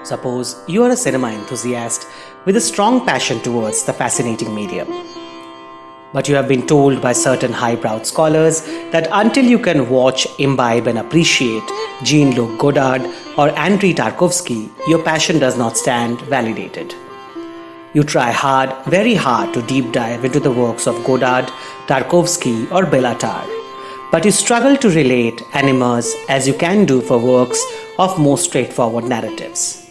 Suppose you are a cinema enthusiast with a strong passion towards the fascinating medium. But you have been told by certain highbrow scholars that until you can watch, imbibe, and appreciate Jean-Luc Godard or Andrei Tarkovsky, your passion does not stand validated. You try hard, very hard, to deep dive into the works of Godard, Tarkovsky, or Béla Tarr, but you struggle to relate and immerse as you can do for works of more straightforward narratives.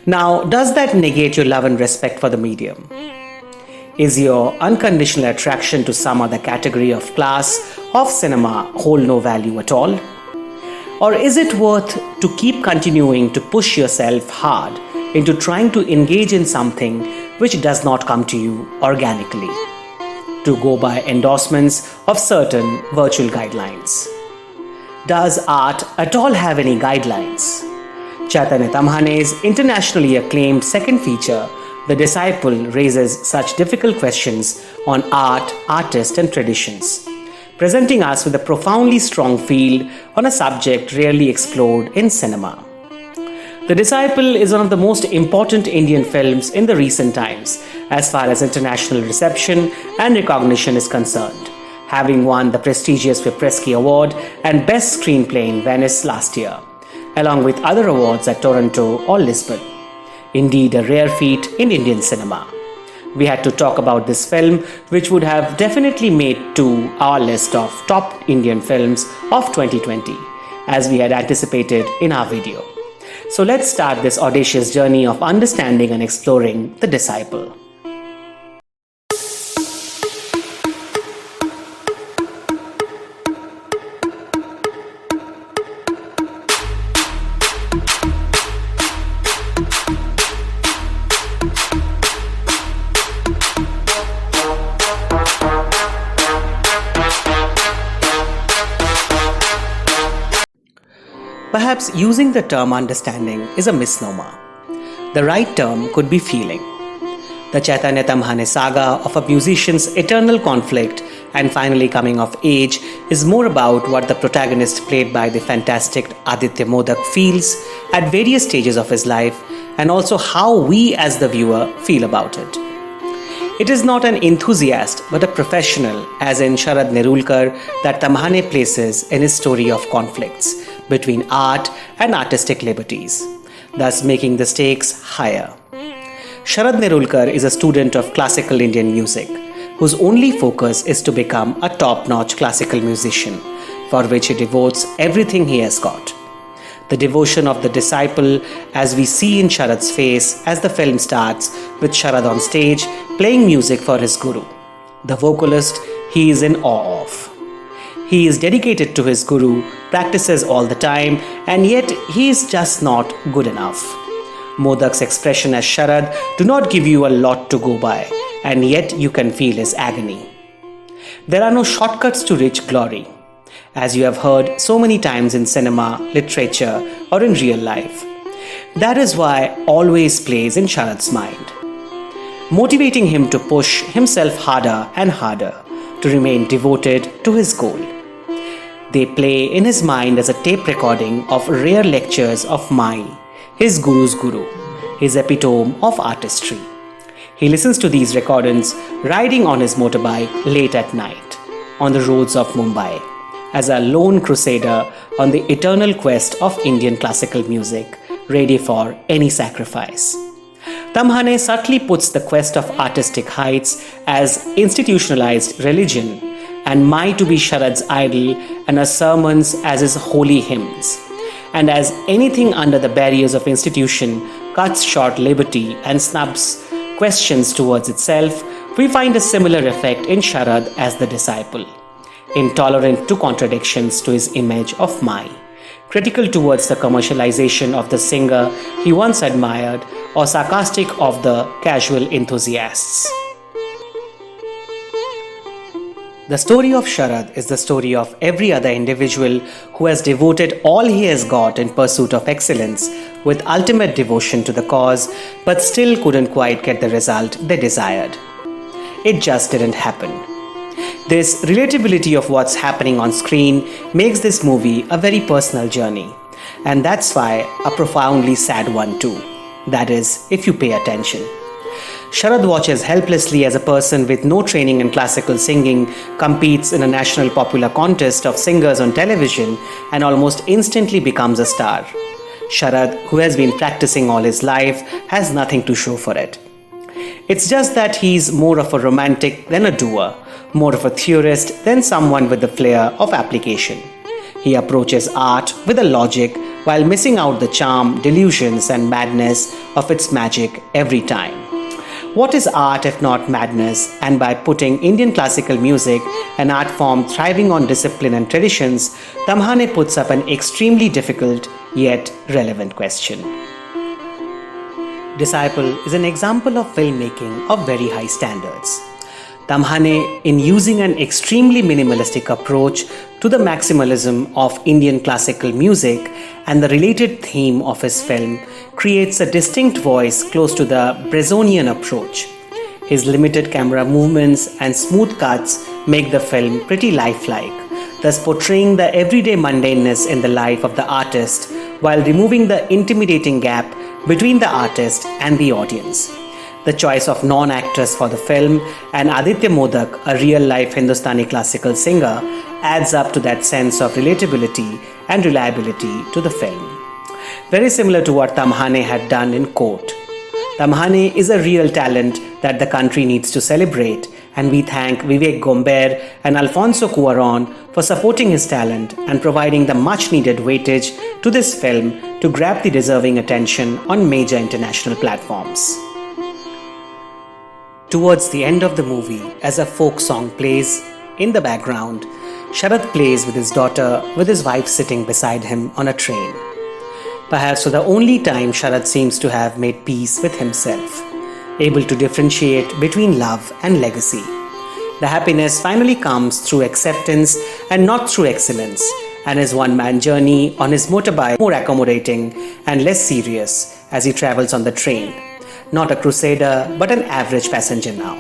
Now, does that negate your love and respect for the medium? Is your unconditional attraction to some other category of class of cinema hold no value at all? Or is it worth to keep continuing to push yourself hard into trying to engage in something which does not come to you organically, to go by endorsements of certain virtual guidelines? Does art at all have any guidelines? Chaitanya Tamhane's internationally acclaimed second feature, The Disciple, raises such difficult questions on art, artists, and traditions, presenting us with a profoundly strong field on a subject rarely explored in cinema. The Disciple is one of the most important Indian films in the recent times as far as international reception and recognition is concerned, having won the prestigious Fipresci Award and Best Screenplay in Venice last year, along with other awards at Toronto or Lisbon. Indeed, a rare feat in Indian cinema. We had to talk about this film, which would have definitely made to our list of top Indian films of 2020, as we had anticipated in our video. So let's start this audacious journey of understanding and exploring The Disciple. Perhaps using the term understanding is a misnomer. The right term could be feeling. The Chaitanya Tamhane saga of a musician's eternal conflict and finally coming of age is more about what the protagonist, played by the fantastic Aditya Modak, feels at various stages of his life, and also how we as the viewer feel about it. It is not an enthusiast but a professional, as in Sharad Nerulkar, that Tamhane places in his story of conflicts between art and artistic liberties, thus making the stakes higher. Sharad Nerulkar is a student of classical Indian music, whose only focus is to become a top-notch classical musician, for which he devotes everything he has got. The devotion of the disciple, as we see in Sharad's face as the film starts with Sharad on stage playing music for his guru, the vocalist he is in awe of. He is dedicated to his guru, practices all the time, and yet he is just not good enough. Modak's expression as Sharad do not give you a lot to go by, and yet you can feel his agony. There are no shortcuts to rich glory, as you have heard so many times in cinema, literature, or in real life. That is why always plays in Sharad's mind, motivating him to push himself harder and harder to remain devoted to his goal. They play in his mind as a tape recording of rare lectures of Mai, his guru's guru, his epitome of artistry. He listens to these recordings riding on his motorbike late at night on the roads of Mumbai, as a lone crusader on the eternal quest of Indian classical music, ready for any sacrifice. Tamhane subtly puts the quest of artistic heights as institutionalized religion, and Mai to be Sharad's idol, and her sermons as his holy hymns. And as anything under the barriers of institution cuts short liberty and snubs questions towards itself, we find a similar effect in Sharad as the disciple, intolerant to contradictions to his image of Mai, critical towards the commercialization of the singer he once admired, or sarcastic of the casual enthusiasts. The story of Sharad is the story of every other individual who has devoted all he has got in pursuit of excellence with ultimate devotion to the cause, but still couldn't quite get the result they desired. It just didn't happen. This relatability of what's happening on screen makes this movie a very personal journey, and that's why a profoundly sad one too. That is, if you pay attention. Sharad watches helplessly as a person with no training in classical singing competes in a national popular contest of singers on television and almost instantly becomes a star. Sharad, who has been practicing all his life, has nothing to show for it. It's just that he's more of a romantic than a doer, more of a theorist than someone with the flair of application. He approaches art with a logic while missing out the charm, delusions, and madness of its magic every time. What is art if not madness? And by putting Indian classical music, an art form thriving on discipline and traditions, Tamhane puts up an extremely difficult yet relevant question. Disciple is an example of filmmaking of very high standards. Tamhane, in using an extremely minimalistic approach to the maximalism of Indian classical music and the related theme of his film, creates a distinct voice close to the Bressonian approach. His limited camera movements and smooth cuts make the film pretty lifelike, thus portraying the everyday mundaneness in the life of the artist while removing the intimidating gap between the artist and the audience. The choice of non-actors for the film and Aditya Modak, a real-life Hindustani classical singer, adds up to that sense of relatability and reliability to the film. Very similar to what Tamhane had done in Court. Tamhane is a real talent that the country needs to celebrate, and we thank Vivek Gomber and Alfonso Cuarón for supporting his talent and providing the much-needed weightage to this film to grab the deserving attention on major international platforms. Towards the end of the movie, as a folk song plays in the background, Sharad plays with his daughter, with his wife sitting beside him on a train. Perhaps for the only time Sharad seems to have made peace with himself, able to differentiate between love and legacy. The happiness finally comes through acceptance and not through excellence, and his one-man journey on his motorbike more accommodating and less serious as he travels on the train. Not a crusader, but an average passenger now.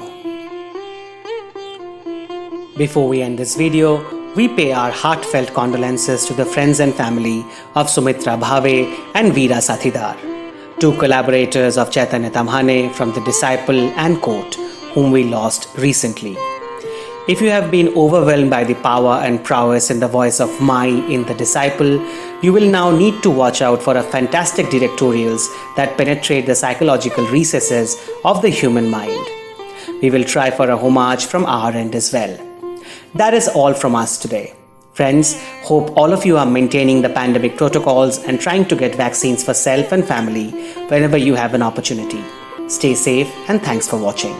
Before we end this video, we pay our heartfelt condolences to the friends and family of Sumitra Bhave and Veera Sathidar, two collaborators of Chaitanya Tamhane from The Disciple and Court, whom we lost recently. If you have been overwhelmed by the power and prowess in the voice of Mai in The Disciple, you will now need to watch out for a fantastic directorials that penetrate the psychological recesses of the human mind. We will try for a homage from our end as well. That is all from us today. Friends, hope all of you are maintaining the pandemic protocols and trying to get vaccines for self and family whenever you have an opportunity. Stay safe and thanks for watching.